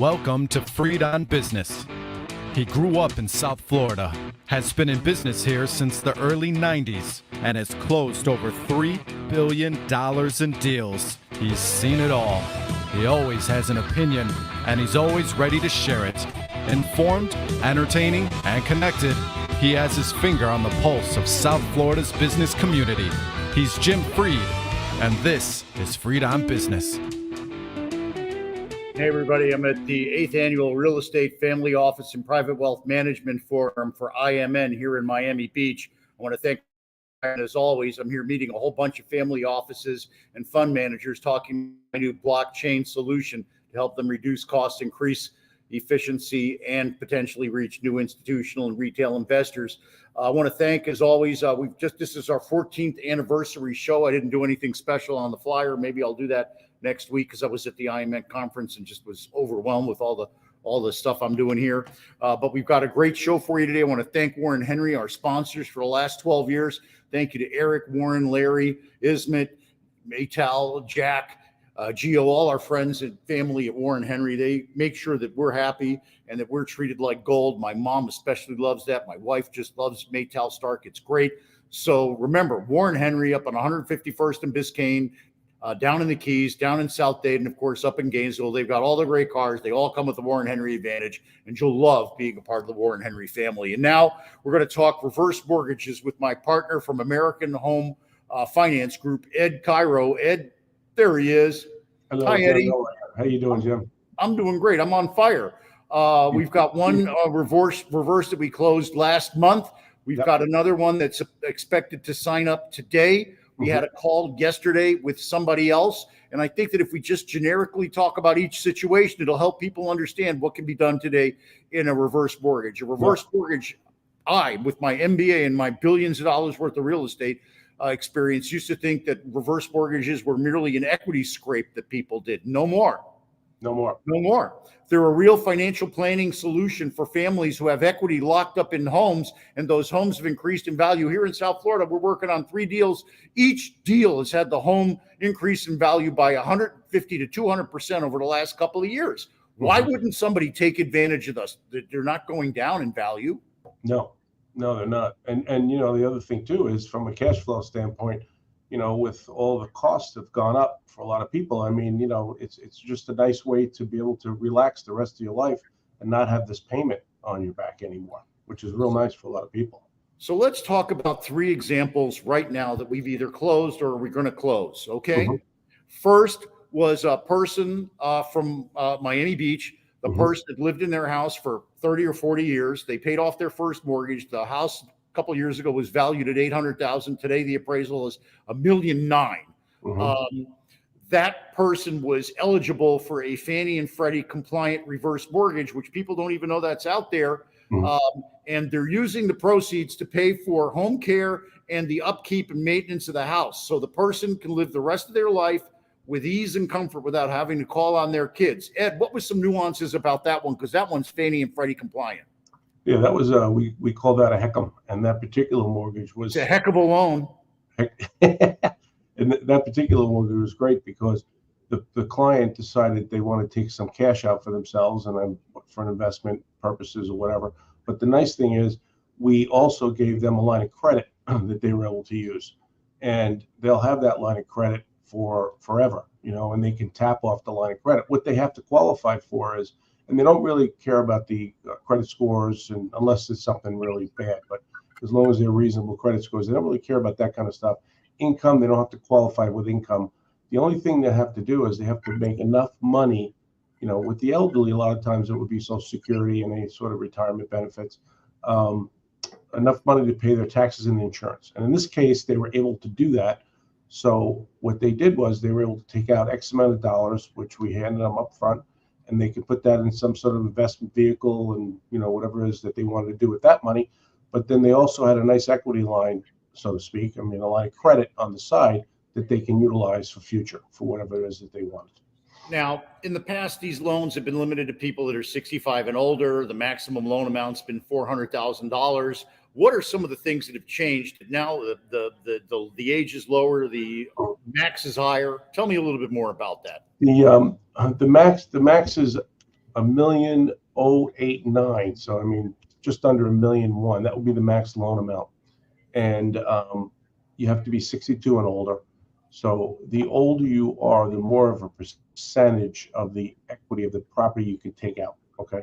Welcome to Freed on Business. He grew up in South Florida, has been in business here since the early 90s, and has closed over $3 billion in deals. He's seen it all. He always has an opinion, and he's always ready to share it. Informed, entertaining, and connected, he has his finger on the pulse of South Florida's business community. He's Jim Freed, and this is Freed on Business. Hey everybody, I'm at the 8th Annual Real Estate Family Office and Private Wealth Management Forum for IMN here in Miami Beach. I want to thank, and as always, I'm here meeting a whole bunch of family offices and fund managers talking about my new blockchain solution to help them reduce costs, increase efficiency, and potentially reach new institutional and retail investors. I want to thank, as always, this is our 14th anniversary show. I didn't do anything special on the flyer. Maybe I'll do that next week because I was at the IMN conference and just was overwhelmed with all the stuff I'm doing here. But we've got a great show for you today. I want to thank Warren Henry, our sponsors for the last 12 years. Thank you to Eric, Warren, Larry, Ismet, Maytal, Jack, Gio, all our friends and family at Warren Henry. They make sure that we're happy and that we're treated like gold. My mom especially loves that. My wife just loves Maytal Stark. It's great. So remember, Warren Henry up on 151st and Biscayne, down in the Keys, down in South Dade, and of course up in Gainesville. They've got all the great cars. They all come with the Warren Henry advantage, and you'll love being a part of the Warren Henry family. And now we're going to talk reverse mortgages with my partner from American Home Finance Group, Ed Cairo. Ed, there he is. Hello, hi, Jim. Eddie. How you doing, Jim? I'm doing great. I'm on fire. We've got one reverse that we closed last month. We've got another one that's expected to sign up today. We had a call yesterday with somebody else, and I think that if we just generically talk about each situation, it'll help people understand what can be done today in a reverse mortgage. A reverse mortgage, with my MBA and my billions of dollars worth of real estate experience, used to think that reverse mortgages were merely an equity scrape that people did. No more. No more. No more. They're a real financial planning solution for families who have equity locked up in homes, and those homes have increased in value. Here in South Florida, we're working on 3 deals. Each deal has had the home increase in value by 150 to 200% over the last couple of years. Why wouldn't somebody take advantage of this? They're not going down in value. No, they're not. And you know, the other thing too is from a cash flow standpoint, you know, with all the costs have gone up for a lot of people. I mean, you know, it's just a nice way to be able to relax the rest of your life and not have this payment on your back anymore, which is real nice for a lot of people. So let's talk about 3 examples right now that we've either closed or we're going to close. Okay. First was a person from Miami Beach. The person had lived in their house for 30 or 40 years. They paid off their first mortgage. The house a couple of years ago was valued at $800,000. Today, the appraisal is $1.9 million. That person was eligible for a Fannie and Freddie compliant reverse mortgage, which people don't even know that's out there. And they're using the proceeds to pay for home care and the upkeep and maintenance of the house. So the person can live the rest of their life with ease and comfort without having to call on their kids. Ed, what was some nuances about that one? Because that one's Fannie and Freddie compliant. Yeah, that was we call that a HECM, and that particular mortgage was a heck of a loan. And that particular mortgage was great because the client decided they want to take some cash out for themselves and for investment purposes or whatever. But the nice thing is we also gave them a line of credit that they were able to use, and they'll have that line of credit for forever, you know, and they can tap off the line of credit. What they have to qualify for is, and they don't really care about the credit scores, and unless it's something really bad, but as long as they're reasonable credit scores, they don't really care about that kind of stuff. Income, they don't have to qualify with income. The only thing they have to do is they have to make enough money, you know, with the elderly, a lot of times it would be Social Security and any sort of retirement benefits, enough money to pay their taxes and insurance. And in this case, they were able to do that. So what they did was they were able to take out X amount of dollars, which we handed them up front, and they could put that in some sort of investment vehicle and, you know, whatever it is that they wanted to do with that money. But then they also had a nice equity line, so to speak. I mean, a line of credit on the side that they can utilize for future, for whatever it is that they want. Now, in the past, these loans have been limited to people that are 65 and older. The maximum loan amount's been $400,000. What are some of the things that have changed? Now the age is lower, the max is higher. Tell me a little bit more about that. The max is $1,000,089. So I mean, just under $1,000,001. That would be the max loan amount, and you have to be 62 and older. So the older you are, the more of a percentage of the equity of the property you can take out. Okay.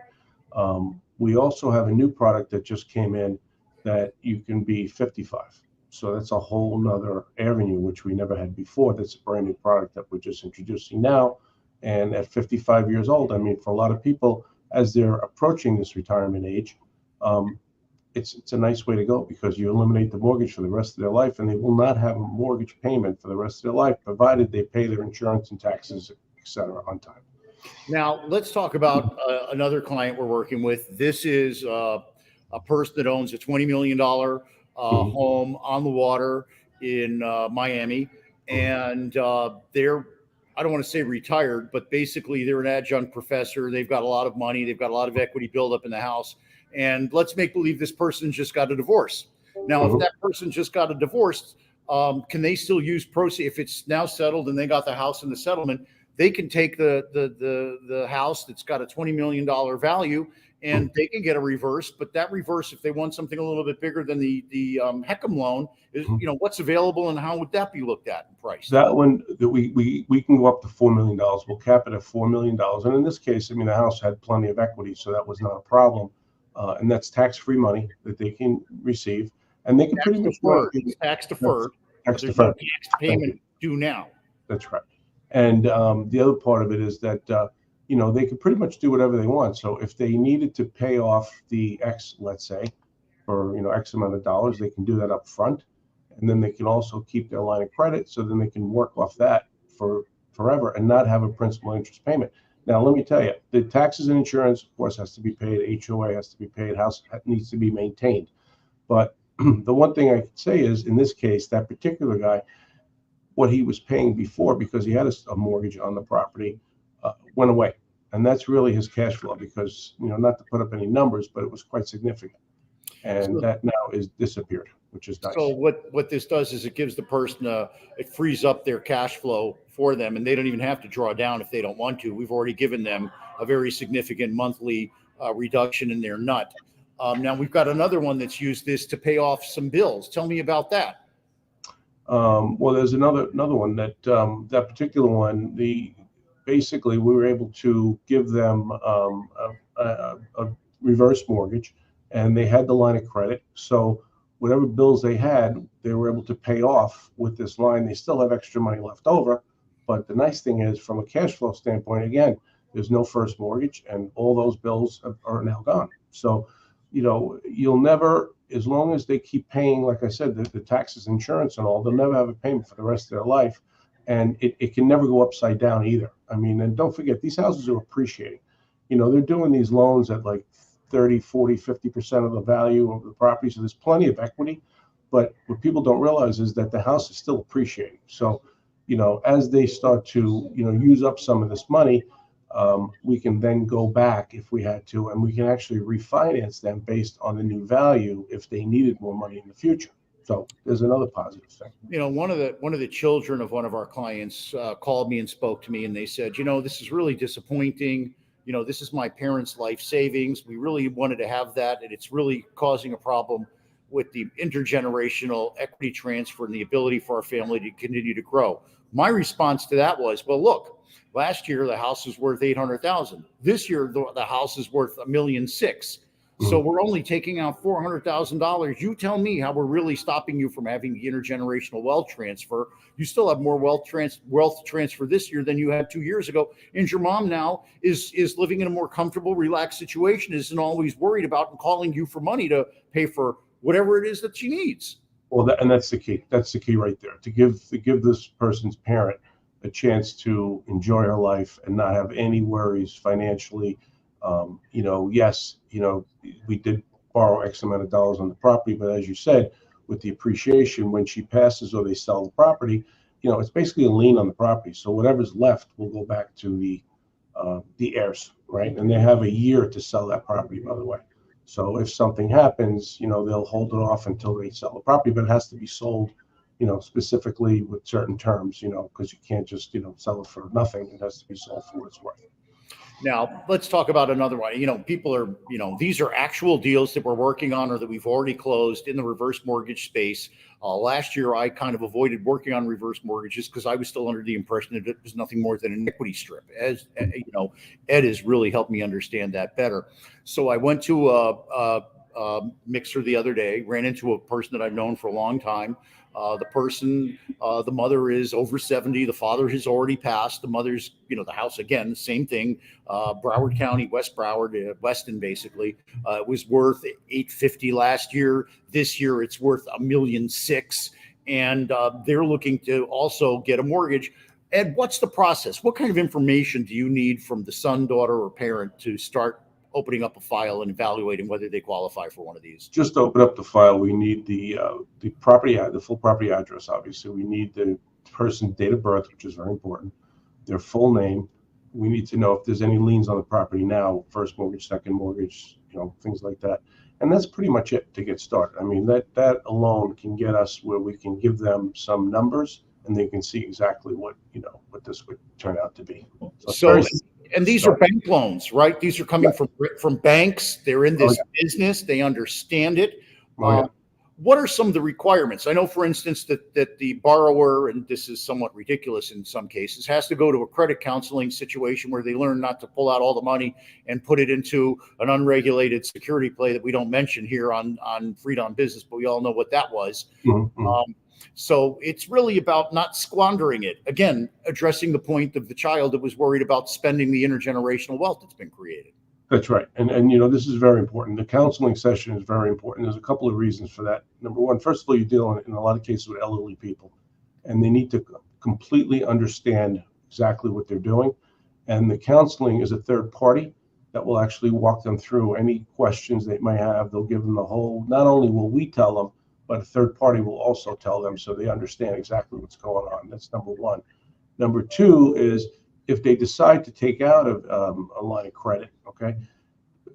We also have a new product that just came in that you can be 55. So that's a whole nother avenue, which we never had before. That's a brand new product that we're just introducing now. And at 55 years old, I mean, for a lot of people, as they're approaching this retirement age, it's a nice way to go because you eliminate the mortgage for the rest of their life, and they will not have a mortgage payment for the rest of their life, provided they pay their insurance and taxes, etc., on time. Now, let's talk about another client we're working with. This is a person that owns a $20 million home on the water in Miami. And they're, I don't want to say retired, but basically they're an adjunct professor. They've got a lot of money. They've got a lot of equity built up in the house. And let's make believe this person just got a divorce. Now, if that person just got a divorce, can they still use proceeds? If it's now settled and they got the house in the settlement, they can take the house that's got a $20 million value and they can get a reverse. But that reverse, if they want something a little bit bigger than the HECM loan, is what's available and how would that be looked at in price? That one, that we can go up to $4 million. We'll cap it at $4 million. And in this case, I mean, the house had plenty of equity, so that was not a problem. And that's tax-free money that they can receive, and they can pretty much tax deferred. Tax There's deferred. no tax payment due now. That's right. And the other part of it is that they can pretty much do whatever they want. So if they needed to pay off the X, let's say, for X amount of dollars, they can do that up front, and then they can also keep their line of credit. So then they can work off that for forever and not have a principal interest payment. Now, let me tell you, the taxes and insurance, of course, has to be paid. HOA has to be paid. House needs to be maintained. But the one thing I could say is, in this case, that particular guy, what he was paying before, because he had a mortgage on the property, went away. And that's really his cash flow because, not to put up any numbers, but it was quite significant. And that now is disappeared, which is nice. So what this does is it gives the person, it frees up their cash flow for them, and they don't even have to draw down if they don't want to. We've already given them a very significant monthly reduction in their nut. Now we've got another one that's used this to pay off some bills. Tell me about that. Well, there's another one that particular one. Basically we were able to give them a reverse mortgage, and they had the line of credit. So whatever bills they had, they were able to pay off with this line. They still have extra money left over. But the nice thing is, from a cash flow standpoint, again, there's no first mortgage, and all those bills are now gone. So, you'll never, as long as they keep paying, like I said, the taxes, insurance, and all, they'll never have a payment for the rest of their life. And it can never go upside down either. I mean, and don't forget, these houses are appreciating. They're doing these loans at like 30, 40, 50% of the value of the property. So there's plenty of equity. But what people don't realize is that the house is still appreciating. So, as they start to, use up some of this money, we can then go back if we had to, and we can actually refinance them based on the new value if they needed more money in the future. So there's another positive thing. One of the children of one of our clients called me and spoke to me, and they said, this is really disappointing. This is my parents' life savings. We really wanted to have that, and it's really causing a problem with the intergenerational equity transfer and the ability for our family to continue to grow. My response to that was, well, look, last year the house was worth $800,000. This year the house is worth $1.6 million. So we're only taking out $400,000. You tell me how we're really stopping you from having the intergenerational wealth transfer. You still have more wealth transfer this year than you had 2 years ago. And your mom now is living in a more comfortable, relaxed situation, isn't always worried about and calling you for money to pay for whatever it is that she needs. Well, that's the key. That's the key right there. To give this person's parent a chance to enjoy her life and not have any worries financially. Yes, we did borrow X amount of dollars on the property, but as you said, with the appreciation, when she passes or they sell the property, it's basically a lien on the property. So whatever's left will go back to the heirs, right? And they have a year to sell that property, by the way. So if something happens, they'll hold it off until they sell the property, but it has to be sold, specifically with certain terms, because you can't just, sell it for nothing. It has to be sold for what it's worth. Now, let's talk about another one. People are, these are actual deals that we're working on or that we've already closed in the reverse mortgage space. Last year, I kind of avoided working on reverse mortgages because I was still under the impression that it was nothing more than an equity strip. As Ed has really helped me understand that better. So I went to a mixer the other day, ran into a person that I've known for a long time. The mother is over 70. The father has already passed. The mother's, the house, again, same thing. Broward County, West Broward, Weston, basically. It was worth $850 last year. This year, it's worth $1.6 million. And they're looking to also get a mortgage. Ed, what's the process? What kind of information do you need from the son, daughter, or parent to start opening up a file and evaluating whether they qualify for one of these? Just to open up the file, we need the property, the full property address. Obviously, we need the person's date of birth, which is very important. Their full name. We need to know if there's any liens on the property now, first mortgage, second mortgage, things like that. And that's pretty much it to get started. I mean, that alone can get us where we can give them some numbers and they can see exactly what this would turn out to be. And these are bank loans, right? These are coming from banks. They're in this business. They understand it. What are some of the requirements? I know, for instance, that the borrower, and this is somewhat ridiculous in some cases, has to go to a credit counseling situation where they learn not to pull out all the money and put it into an unregulated security play that we don't mention here on Freed on Business, but we all know what that was. Mm-hmm. So it's really about not squandering it. Again, addressing the point of the child that was worried about spending the intergenerational wealth that's been created. That's right. And this is very important. The counseling session is very important. There's a couple of reasons for that. Number one, first of all, you deal in a lot of cases with elderly people, and they need to completely understand exactly what they're doing. And the counseling is a third party that will actually walk them through any questions they may have. They'll give them the whole, not only will we tell them, but a third party will also tell them so they understand exactly what's going on. That's number one. Number two is if they decide to take out a line of credit, okay,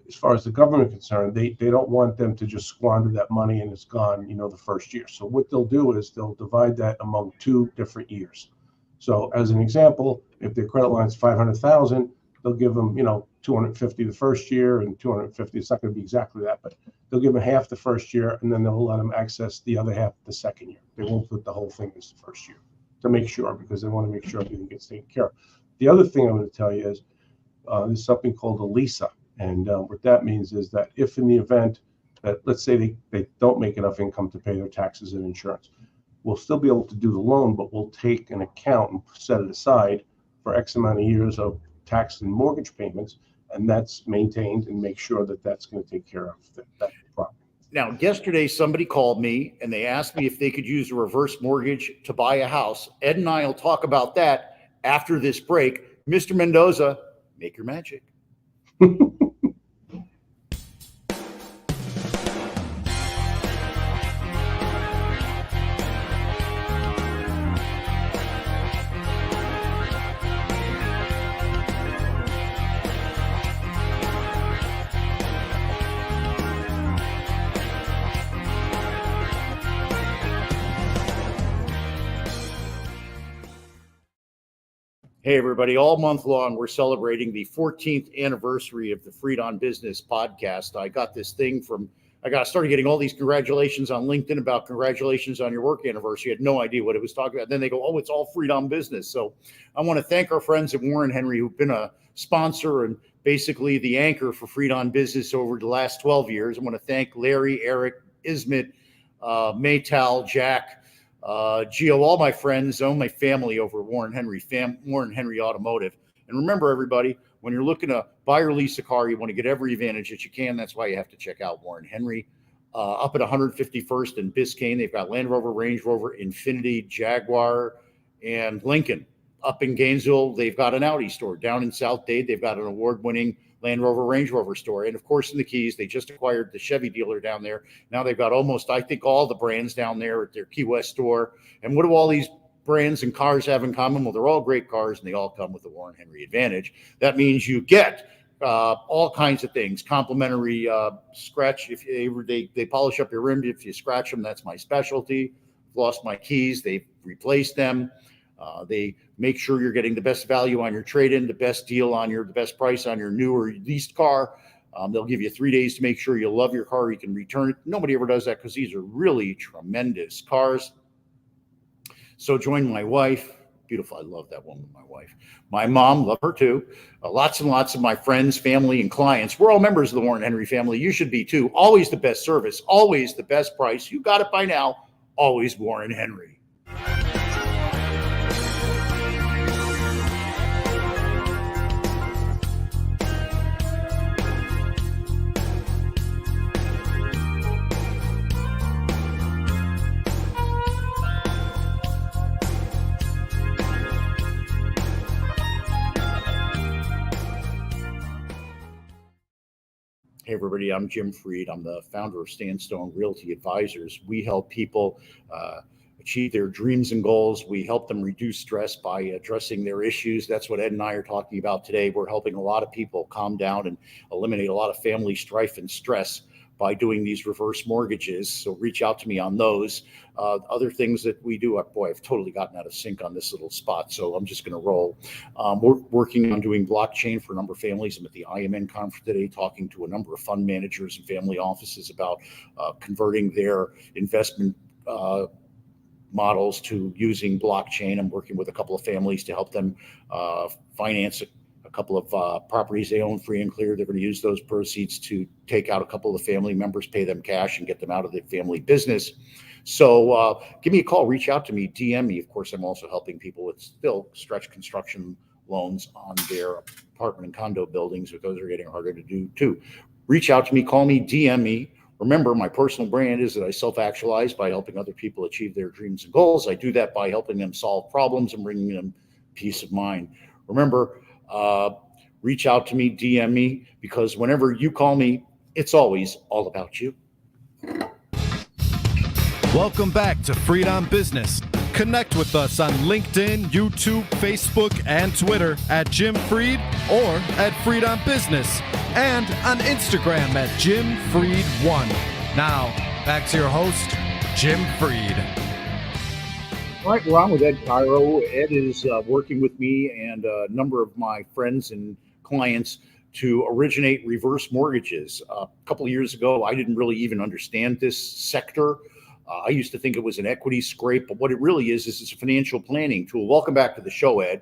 as far as the government is concerned, they don't want them to just squander that money and it's gone, the first year. So what they'll do is they'll divide that among 2 different years. So as an example, if their credit line is $500,000, they'll give them, $250 the first year and $250. It's not going to be exactly that, but they'll give them half the first year and then they'll let them access the other half the second year. They won't put the whole thing as the first year to make sure, because they want to make sure everything gets taken care of. The other thing I'm going to tell you is there's something called a LISA. And what that means is that if in the event that, let's say they don't make enough income to pay their taxes and insurance, we'll still be able to do the loan, but we'll take an account and set it aside for X amount of years of tax and mortgage payments. And that's maintained and make sure that that's going to take care of that problem. Now, yesterday, somebody called me and they asked me if they could use a reverse mortgage to buy a house. Ed and I will talk about that after this break. Mr. Mendoza, make your magic. Hey, everybody. All month long, we're celebrating the 14th anniversary of the Freed on Business podcast. I got this thing started getting all these congratulations on LinkedIn about congratulations on your work anniversary. I had no idea what it was talking about. Then they go, oh, it's all Freed on Business. So I want to thank our friends at Warren Henry who've been a sponsor and basically the anchor for Freed on Business over the last 12 years. I want to thank Larry, Eric, Ismet, Maytal, Jack, Gio, all my friends, all my family over at Warren Henry Automotive. And remember, everybody, when you're looking to buy or lease a car, you want to get every advantage that you can. That's why you have to check out Warren Henry. Up at 151st and Biscayne, they've got Land Rover, Range Rover, Infiniti, Jaguar, and Lincoln. Up in Gainesville, they've got an Audi store. Down in South Dade, they've got an award-winning Land Rover, Range Rover store. And of course, in the Keys, they just acquired the Chevy dealer down there. Now they've got almost, I think, all the brands down there at their Key West store. And what do all these brands and cars have in common? Well, they're all great cars and they all come with the Warren Henry advantage. That means you get all kinds of things, complimentary scratch. If they polish up your rim, if you scratch them, that's my specialty. Lost my keys, they've replaced them. They make sure you're getting the best value on your trade-in, the best deal on the best price on your new or leased car. They'll give you 3 days to make sure you love your car. You can return it. Nobody ever does that because these are really tremendous cars. So join my wife. Beautiful. I love that woman, my wife. My mom, love her too. Lots and lots of my friends, family, and clients. We're all members of the Warren Henry family. You should be too. Always the best service. Always the best price. You got it by now. Always Warren Henry. Hey, everybody, I'm Jim Freed. I'm the founder of Sandstone Realty Advisors. We help people achieve their dreams and goals. We help them reduce stress by addressing their issues. That's what Ed and I are talking about today. We're helping a lot of people calm down and eliminate a lot of family strife and stress by doing these reverse mortgages. So reach out to me on those. Other things that we do, boy, I've totally gotten out of sync on this little spot, so I'm just going to roll. We're working on doing blockchain for a number of families. I'm at the IMN conference today talking to a number of fund managers and family offices about converting their investment models to using blockchain. I'm working with a couple of families to help them finance a couple of properties they own free and clear. They're going to use those proceeds to take out a couple of family members, pay them cash, and get them out of the family business. So give me a call, reach out to me, DM me. Of course, I'm also helping people with still stretch construction loans on their apartment and condo buildings, but those are getting harder to do too. Reach out to me, call me, DM me. Remember, my personal brand is that I self-actualize by helping other people achieve their dreams and goals. I do that by helping them solve problems and bringing them peace of mind. Remember, reach out to me, DM me, because whenever you call me, it's always all about you. Welcome back to Freed on Business. Connect with us on LinkedIn, YouTube, Facebook, and Twitter at Jim Freed or at Freed on Business, and on Instagram at Jim Freed1. Now, back to your host, Jim Freed. All right, we're on with Ed Cairo. Ed is working with me and a number of my friends and clients to originate reverse mortgages. A couple of years ago, I didn't really even understand this sector. I used to think it was an equity scrape, but what it really is it's a financial planning tool. Welcome back to the show, Ed.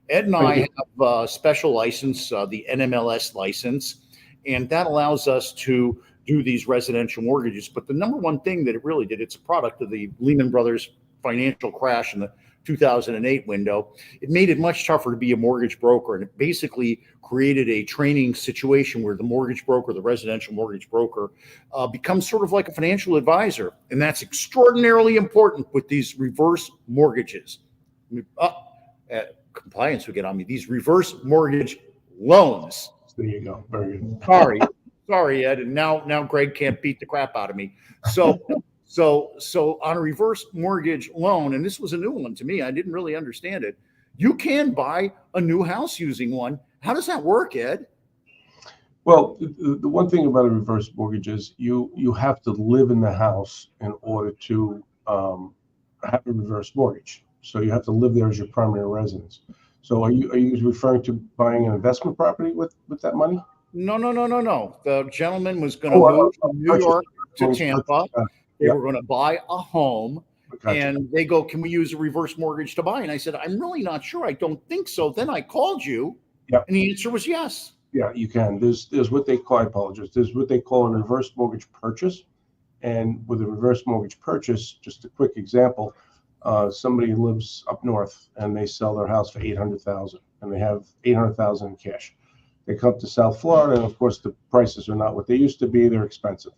Ed and I have a special license, the NMLS license, and that allows us to do these residential mortgages. But the number one thing that it really did, it's a product of the Lehman Brothers financial crash in the 2008 window. It made it much tougher to be a mortgage broker, and it basically created a training situation where the mortgage broker, the residential mortgage broker, becomes sort of like a financial advisor, and that's extraordinarily important with these reverse mortgages. Compliance would get on me. These reverse mortgage loans. There you go. Very good. Sorry, Ed. And now Greg can't beat the crap out of me. So on a reverse mortgage loan, and this was a new one to me, I didn't really understand it. You can buy a new house using one. How does that work, Ed? Well, the one thing about a reverse mortgage is you have to live in the house in order to have a reverse mortgage. So you have to live there as your primary residence. So are you referring to buying an investment property with that money? No. The gentleman was going to move from New York to Tampa. They were going to buy a home, and they go, "Can we use a reverse mortgage to buy?" And I said, "I'm really not sure. I don't think so." Then I called you, and the answer was yes. Yeah, you can. There's what they call, I apologize. There's what they call a reverse mortgage purchase, and with a reverse mortgage purchase, just a quick example, somebody lives up north and they sell their house for $800,000, and they have $800,000 in cash. They come to South Florida, and of course the prices are not what they used to be. They're expensive.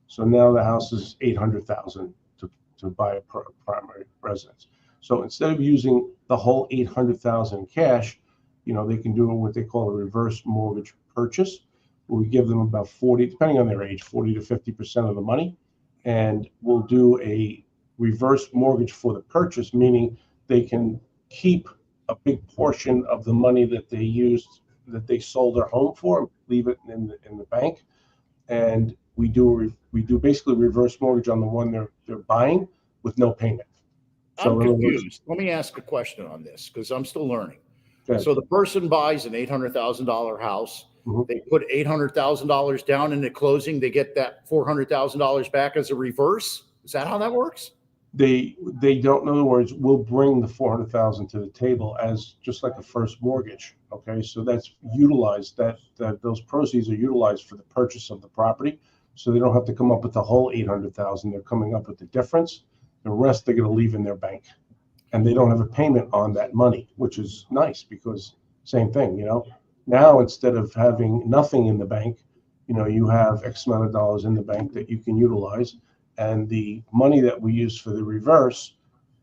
So now the house is $800,000 to buy a primary residence. So instead of using the whole $800,000 in cash, they can do what they call a reverse mortgage purchase. We give them about 40, depending on their age, 40 to 50% of the money, and we'll do a reverse mortgage for the purchase, meaning they can keep a big portion of the money that they used, that they sold their home for, leave it in the bank, and we do basically reverse mortgage on the one they're buying with no payment. I'm So in other words, confused. Let me ask a question on this because I'm still learning. okay, So the person buys an $800,000 house. Mhm. They put $800,000 down in the closing. They get that $400,000 back as a reverse. Is that how that works? they don't, in other words, will bring the 400,000 to the table as just like a first mortgage. Okay, so that's utilized, that those proceeds are utilized for the purchase of the property. So they don't have to come up with the whole 800,000. They're coming up with the difference. The rest they're going to leave in their bank, and they don't have a payment on that money, which is nice because same thing, now instead of having nothing in the bank, you have X amount of dollars in the bank that you can utilize, and the money that we use for the reverse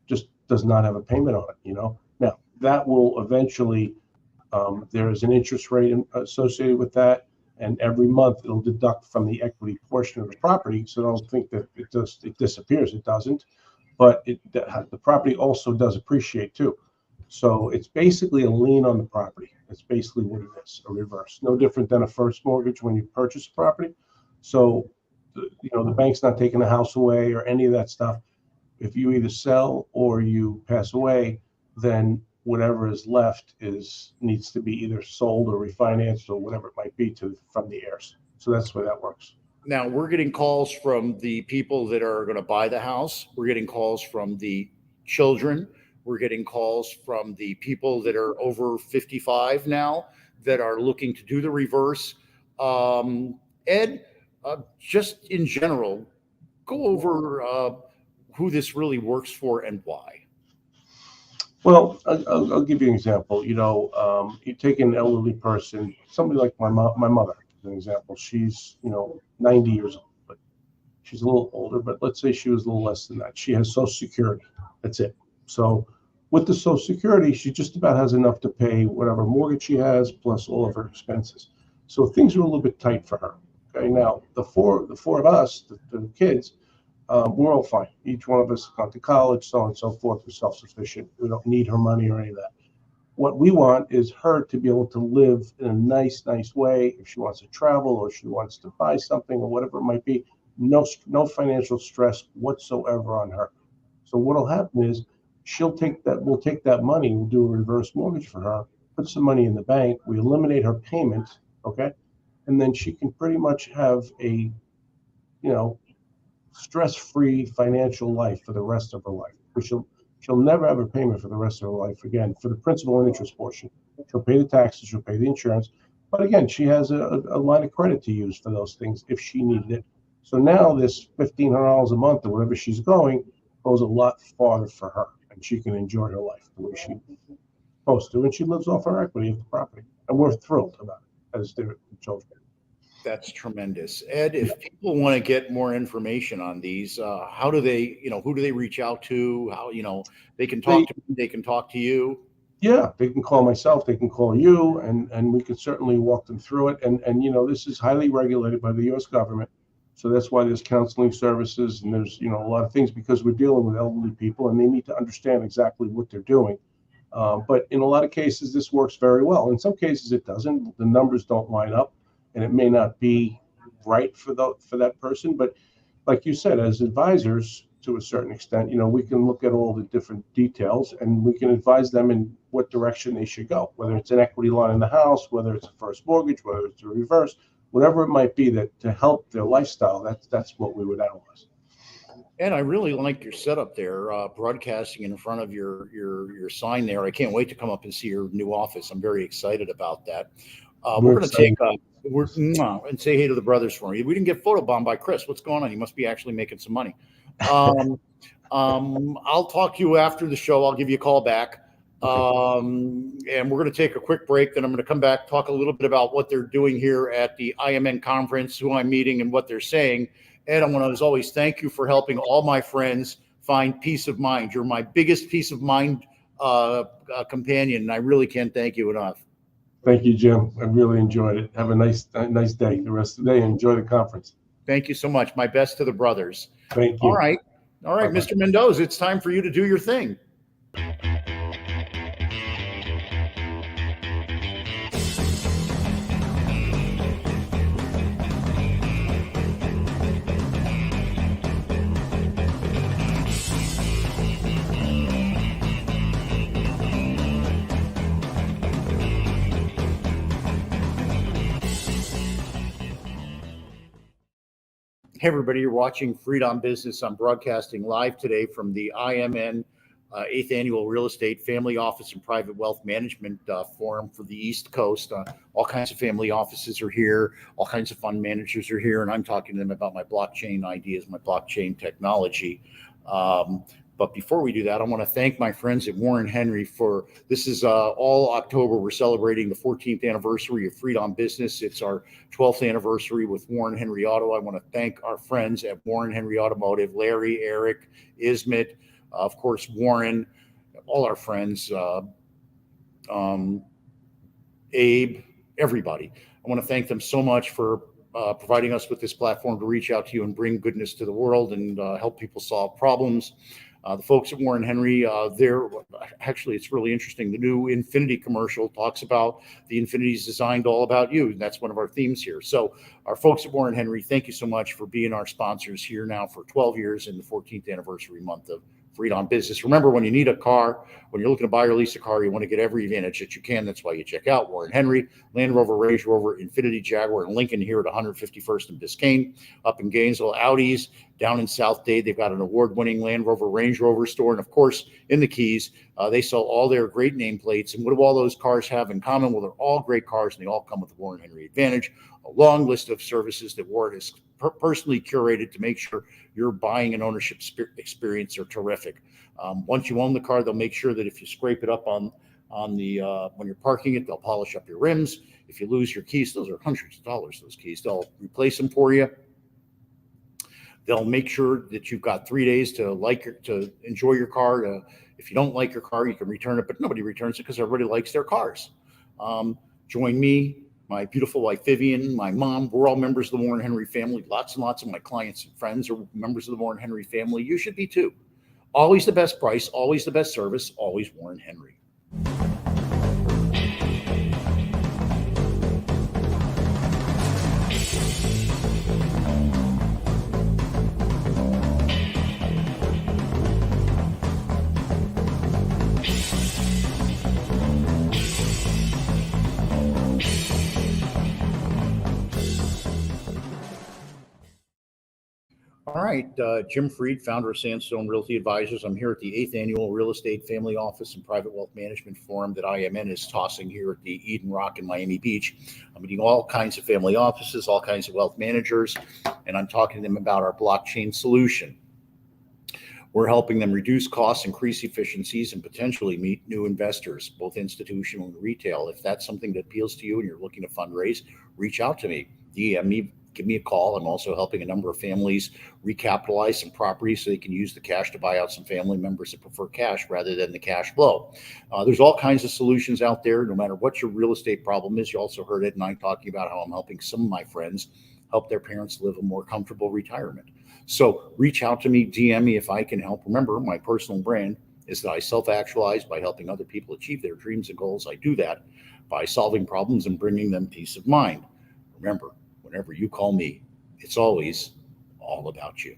just does not have a payment on it. Now that will eventually, there is an interest rate associated with that, and every month it'll deduct from the equity portion of the property. So don't think that it disappears. It doesn't, but the property also does appreciate too. So it's basically a lien on the property. That's basically what it is, a reverse. No different than a first mortgage when you purchase a property. So, the bank's not taking the house away or any of that stuff. If you either sell or you pass away, then whatever is left needs to be either sold or refinanced or whatever it might be from the heirs. So that's the way that works. Now we're getting calls from the people that are going to buy the house. We're getting calls from the children. We're getting calls from the people that are over 55 now that are looking to do the reverse. Ed, just in general, go over who this really works for and why. Well, I'll give you an example. You take an elderly person, somebody like my mother, as an example. She's 90 years old, but she's a little older. But let's say she was a little less than that. She has Social Security. That's it. So with the Social Security, she just about has enough to pay whatever mortgage she has plus all of her expenses. So things are a little bit tight for her. Okay, now the four of us, the kids, we're all fine. Each one of us has gone to college, so on and so forth. We're self-sufficient. We don't need her money or any of that. What we want is her to be able to live in a nice way. If she wants to travel or she wants to buy something or whatever it might be, no financial stress whatsoever on her. So what'll happen is we'll take that money, we'll do a reverse mortgage for her, put some money in the bank, we eliminate her payment, okay? And then she can pretty much have a, stress-free financial life for the rest of her life. She'll never have a payment for the rest of her life again for the principal and interest portion. She'll pay the taxes, she'll pay the insurance, but again, she has a line of credit to use for those things if she needed it. So now this $1,500 a month or whatever she's going goes a lot farther for her, and she can enjoy her life the way she's supposed to, and she lives off her equity of the property, and we're thrilled about it as their children. That's tremendous. Ed, if people want to get more information on these, how do they, who do they reach out to? How, they can talk to me, they can talk to you. Yeah, they can call myself, they can call you, and we can certainly walk them through it. And this is highly regulated by the U.S. government. So that's why there's counseling services and there's, a lot of things because we're dealing with elderly people and they need to understand exactly what they're doing. But in a lot of cases, this works very well. In some cases, it doesn't. The numbers don't line up. And it may not be right for that person, but like you said, as advisors, to a certain extent, we can look at all the different details and we can advise them in what direction they should go, whether it's an equity line in the house, whether it's a first mortgage, whether it's a reverse, whatever it might be that to help their lifestyle. That's what we would analyze. And I really like your setup there, broadcasting in front of your sign there. I can't wait to come up and see your new office. I'm very excited about that. We're going to take and say hey to the brothers for me. We didn't get photobombed by Chris. What's going on? He must be actually making some money. I'll talk to you after the show. I'll give you a call back. And we're going to take a quick break. Then I'm going to come back, talk a little bit about what they're doing here at the IMN conference, who I'm meeting and what they're saying. Ed, I want to, as always, thank you for helping all my friends find peace of mind. You're my biggest peace of mind companion, and I really can't thank you enough. Thank you, Jim. I really enjoyed it. Have a nice day the rest of the day. Enjoy the conference. Thank you so much. My best to the brothers. Thank you. All right. Bye-bye. Mr. Mendoza, it's time for you to do your thing. Hey, everybody, you're watching Freedom Business. I'm broadcasting live today from the IMN 8th Annual Real Estate Family Office and Private Wealth Management Forum for the East Coast. All kinds of family offices are here. All kinds of fund managers are here, and I'm talking to them about my blockchain ideas, my blockchain technology. But before we do that, I want to thank my friends at Warren Henry for this is all October. We're celebrating the 14th anniversary of Freedom Business. It's our 12th anniversary with Warren Henry Auto. I want to thank our friends at Warren Henry Automotive, Larry, Eric, Ismet, of course, Warren, all our friends, Abe, everybody. I want to thank them so much for providing us with this platform to reach out to you and bring goodness to the world and help people solve problems. The folks at Warren Henry, actually, it's really interesting. The new Infinity commercial talks about the Infinity is designed all about you. And that's one of our themes here. So our folks at Warren Henry, thank you so much for being our sponsors here now for 12 years in the 14th anniversary month of Freedom Business. Remember, when you need a car, when you're looking to buy or lease a car, you want to get every advantage that you can. That's why you check out Warren Henry, Land Rover, Range Rover, Infinity, Jaguar, and Lincoln here at 151st and Biscayne. Up in Gainesville, Audis down in South Dade. They've got an award-winning Land Rover, Range Rover store. And of course, in the Keys, they sell all their great nameplates. And what do all those cars have in common? Well, they're all great cars, and they all come with the Warren Henry Advantage, a long list of services that Warren has personally curated to make sure your buying and ownership experience are terrific. Once you own the car, they'll make sure that if you scrape it up on the when you're parking it, they'll polish up your rims. If you lose your keys, those are hundreds of dollars, those keys. They'll replace them for you. They'll make sure that you've got 3 days to enjoy your car. If you don't like your car, you can return it, but nobody returns it because everybody likes their cars. Join me, my beautiful wife, Vivian, my mom. We're all members of the Warren Henry family. Lots and lots of my clients and friends are members of the Warren Henry family. You should be too. Always the best price, always the best service, always Warren Henry. All right, Jim Freed, founder of Sandstone Realty Advisors. I'm here at the 8th Annual Real Estate Family Office and Private Wealth Management Forum that IMN is tossing here at the Eden Rock in Miami Beach. I'm meeting all kinds of family offices, all kinds of wealth managers, and I'm talking to them about our blockchain solution. We're helping them reduce costs, increase efficiencies, and potentially meet new investors, both institutional and retail. If that's something that appeals to you and you're looking to fundraise, reach out to me, DM me. Give me a call. I'm also helping a number of families recapitalize some properties so they can use the cash to buy out some family members that prefer cash rather than the cash flow. There's all kinds of solutions out there, no matter what your real estate problem is. You also heard Ed and I talking about how I'm helping some of my friends help their parents live a more comfortable retirement. So reach out to me, DM me if I can help. Remember, my personal brand is that I self-actualize by helping other people achieve their dreams and goals. I do that by solving problems and bringing them peace of mind. Remember, whenever you call me, it's always all about you.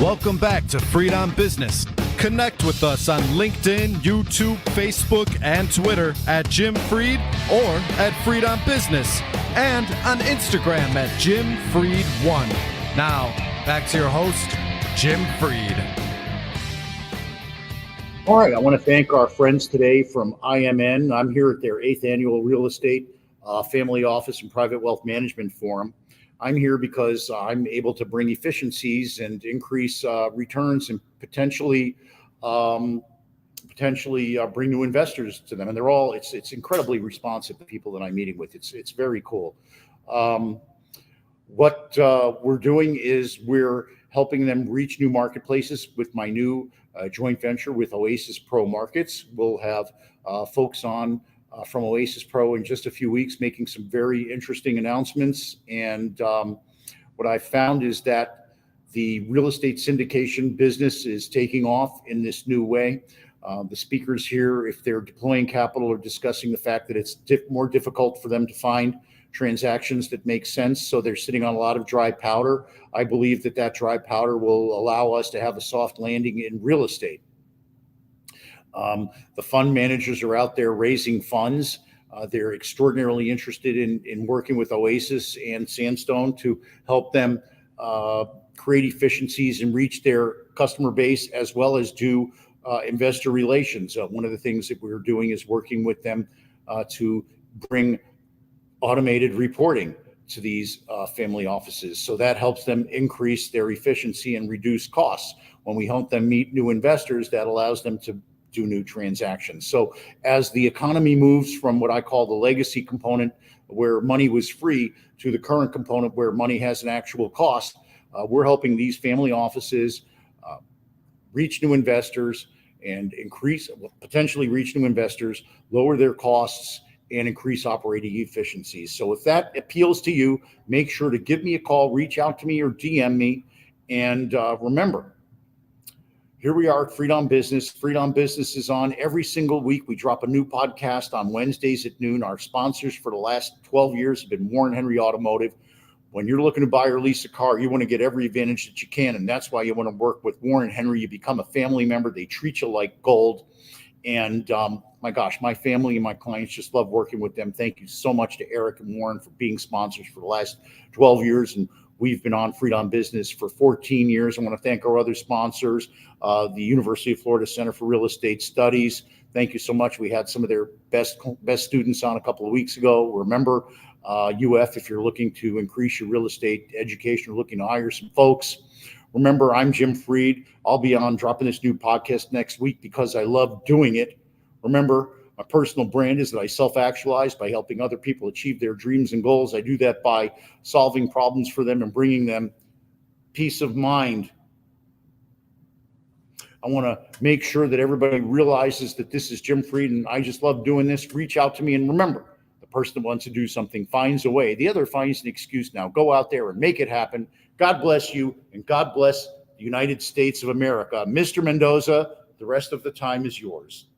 Welcome back to Freedom Business. Connect with us on LinkedIn, YouTube, Facebook, and Twitter at Jim Freed or at Freedom Business, and on Instagram at Jim Freed1. Now, back to your host, Jim Freed. All right, I want to thank our friends today from IMN. I'm here at their 8th Annual Real Estate Family Office and Private Wealth Management Forum. I'm here because I'm able to bring efficiencies and increase returns and potentially bring new investors to them. And they're all, it's incredibly responsive, the people that I'm meeting with. It's very cool. What we're doing is we're helping them reach new marketplaces with my new joint venture with Oasis Pro Markets. We'll have folks on from Oasis Pro in just a few weeks, making some very interesting announcements. And what I found is that the real estate syndication business is taking off in this new way. The speakers here, if they're deploying capital, are discussing the fact that it's more difficult for them to find transactions that make sense. So they're sitting on a lot of dry powder. I believe that dry powder will allow us to have a soft landing in real estate. The fund managers are out there raising funds. They're extraordinarily interested in working with Oasis and Sandstone to help them create efficiencies and reach their customer base, as well as do investor relations. One of the things that we're doing is working with them to bring automated reporting to these family offices. So that helps them increase their efficiency and reduce costs. When we help them meet new investors, that allows them to do new transactions. So as the economy moves from what I call the legacy component, where money was free, to the current component where money has an actual cost, we're helping these family offices reach new investors and potentially reach new investors, lower their costs, and increase operating efficiencies. So if that appeals to you, make sure to give me a call, reach out to me, or DM me. And remember, here we are at Freed on Business. Freed on Business is on every single week. We drop a new podcast on Wednesdays at noon. Our sponsors for the last 12 years have been Warren Henry Automotive. When you're looking to buy or lease a car, you want to get every advantage that you can, and that's why you want to work with Warren Henry. You become a family member. They treat you like gold. And my gosh, my family and my clients just love working with them. Thank you so much to Eric and Warren for being sponsors for the last 12 years. And we've been on Freed on Business for 14 years. I want to thank our other sponsors, the University of Florida Center for Real Estate Studies. Thank you so much. We had some of their best students on a couple of weeks ago. Remember, UF, if you're looking to increase your real estate education or looking to hire some folks. Remember, I'm Jim Freed. I'll be on dropping this new podcast next week because I love doing it. Remember, my personal brand is that I self-actualize by helping other people achieve their dreams and goals. I do that by solving problems for them and bringing them peace of mind. I want to make sure that everybody realizes that this is Jim Freed and I just love doing this. Reach out to me, and remember, the person that wants to do something finds a way. The other finds an excuse. Now go out there and make it happen. God bless you, and God bless the United States of America. Mr. Mendoza, the rest of the time is yours.